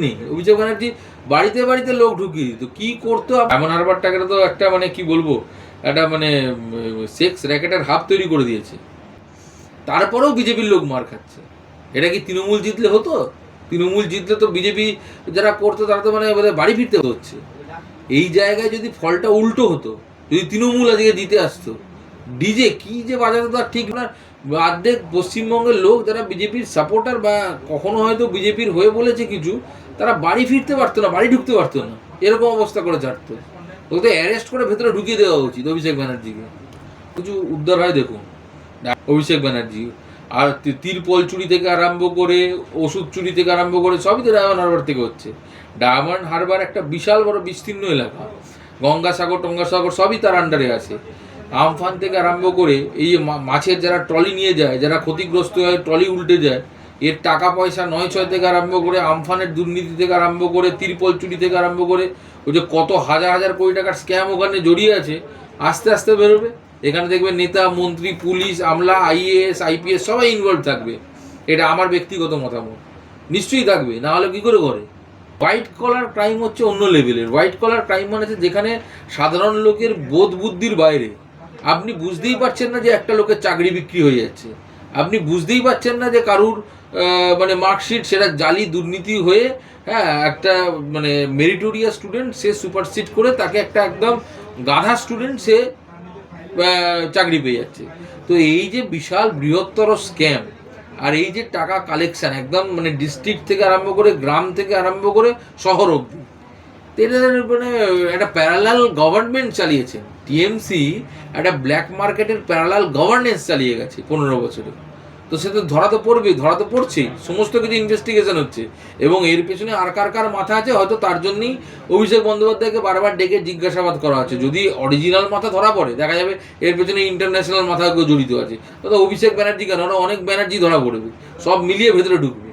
নেই। অভিষেক ব্যানার্জি বাড়িতে বাড়িতে লোক ঢুকিয়ে দিত, কি করতো এমন হারবারটাকে তো একটা মানে কি বলবো, একটা মানে সেক্স র্যাকেটের হাব তৈরি করে দিয়েছে। তারপরেও বিজেপির লোক মার খাচ্ছে। এটা কি তৃণমূল জিতলে হতো? তৃণমূল জিতলে তো বিজেপি যারা করতো তারা তো মানে বাড়ি ফিরতে হচ্ছে। এই জায়গায় যদি ফলটা উল্টো হতো, যদি তৃণমূল আজকে জিতে আসতো, ডিজে কি যে বাজাতো তার ঠিক না। অর্ধেক পশ্চিমবঙ্গের লোক যারা বিজেপির সাপোর্টার বা কখনো হয়তো বিজেপির হয়ে বলেছে কিছু, তারা বাড়ি ফিরতে পারতো না, বাড়ি ঢুকতে পারতো না, এরকম অবস্থা করে ছাড়তো। ওকে অ্যারেস্ট করে ভেতরে ঢুকিয়ে দেওয়া উচিত অভিষেক ব্যানার্জিকে। কিছু উদ্ধার হয় দেখুন অভিষেক ব্যানার্জি। আর তিরপল চুরি থেকে আরম্ভ করে ওষুধ চুরি থেকে আরম্ভ করে সবই তো ডায়মন্ড হারবার থেকে হচ্ছে। ডায়মন্ড হারবার একটা বিশাল বড় বিস্তীর্ণ এলাকা, গঙ্গাসাগর টঙ্গাসাগর সবই তার আন্ডারে আছে। আমফান থেকে আরম্ভ করে এই যে মাছের যারা ট্রলি নিয়ে যায়, যারা ক্ষতিগ্রস্ত হয় ট্রলি উল্টে যায়, এর টাকা পয়সা 9-6 থেকে আরম্ভ করে আমফানের দুর্নীতি থেকে আরম্ভ করে তিরপল চুরি থেকে আরম্ভ করে ওই যে কত হাজার হাজার কোটি টাকার স্ক্যাম ওখানে জড়িয়ে আছে, আস্তে আস্তে বেরোবে। এখানে দেখবে নেতা মন্ত্রী পুলিশ আমলা আইএএস আইপিএস সবাই ইনভলভ থাকবে। এটা আমার ব্যক্তিগত মতামত, নিশ্চয়ই থাকবে, না হলে কী করে করে। হোয়াইট কলার ক্রাইম হচ্ছে অন্য লেভেলের। হোয়াইট কলার ক্রাইম মানে হচ্ছে যেখানে সাধারণ লোকের বোধ বুদ্ধির বাইরে, আপনি বুঝতেই পারছেন না যে একটা লোকের চাকরি বিক্রি হয়ে যাচ্ছে, আপনি বুঝতেই পারছেন না যে কারুর মানে মার্কশিট সেটা জালি দুর্নীতি হয়ে, হ্যাঁ, একটা মানে মেরিটোরিয়াস স্টুডেন্ট সে সুপারসিড করে তাকে একটা একদম গাধা স্টুডেন্ট সে চাকরি পেয়ে যাচ্ছে। তো এই যে বিশাল বৃহত্তর স্ক্যাম, আর এই যে টাকা কালেকশন একদম মানে ডিস্ট্রিক্ট থেকে আরম্ভ করে গ্রাম থেকে আরম্ভ করে শহর অবধি, মানে একটা প্যারালাল গভর্নমেন্ট চালিয়েছেন টিএমসি। একটা ব্ল্যাক মার্কেটের প্যারালাল গভর্নেন্স চালিয়ে গেছে 15 বছরে। তো সে তো ধরা তো পড়বেই, ধরা তো পড়ছেই, সমস্ত কিছু ইনভেস্টিগেশন হচ্ছে এবং এর পেছনে আর কার কার মাথা আছে হয়তো তার জন্যই অভিষেক বন্দ্যোপাধ্যায়কে বারবার ডেকে জিজ্ঞাসাবাদ করা হচ্ছে। যদি অরিজিনাল মাথা ধরা পড়ে দেখা যাবে এর পেছনে ইন্টারন্যাশনাল মাথাকেও জড়িত আছে, তো অভিষেক ব্যানার্জি কেন, অনেক ব্যানার্জি ধরা পড়বে, সব মিলিয়ে ভেতরে ঢুকবে।